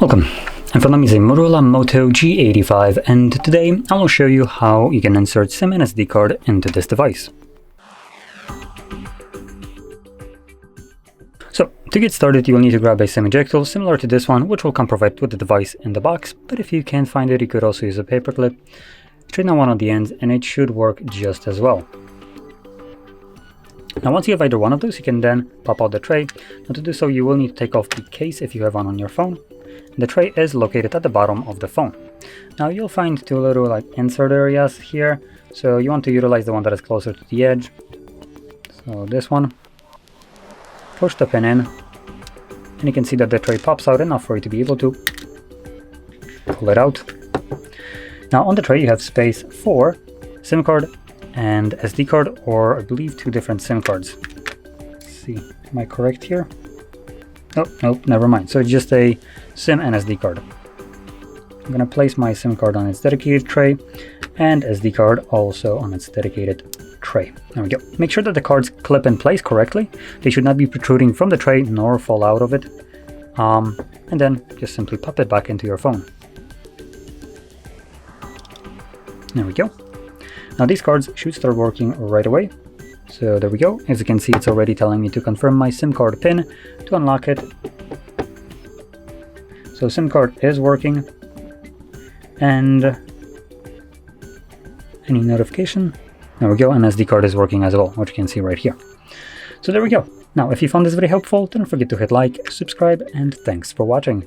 Welcome, in front of me is a Motorola Moto G85, and today I will show you how you can insert SIM and SD card into this device. So, to get started you will need to grab a SIM ejector similar to this one, which will come provided with the device in the box, but if you can't find it you could also use a paper clip. Straighten out one of the ends and it should work just as well. Now once you have either one of those, you can then pop out the tray. Now to do so you will need to take off the case if you have one on your phone. The tray is located at the bottom of the phone. Now you'll find two little insert areas here, so you want to utilize the one that is closer to the edge. So this one, push the pin in, and you can see that the tray pops out enough for you to be able to pull it out. Now on the tray you have space for SIM card and SD card, or I believe two different SIM cards. Let's see, am I correct here? Oh, nope, never mind. So it's just a SIM and SD card. I'm gonna place my SIM card on its dedicated tray and SD card also on its dedicated tray. There we go. Make sure that the cards clip in place correctly. They should not be protruding from the tray nor fall out of it. And then just simply pop it back into your phone. There we go. Now these cards should start working right away. So there we go. As you can see, it's already telling me to confirm my SIM card pin to unlock it. So SIM card is working, and any notification, there we go, and SD card is working as well, which you can see right here. So there we go. Now if you found this video helpful, don't forget to hit like, subscribe, and thanks for watching.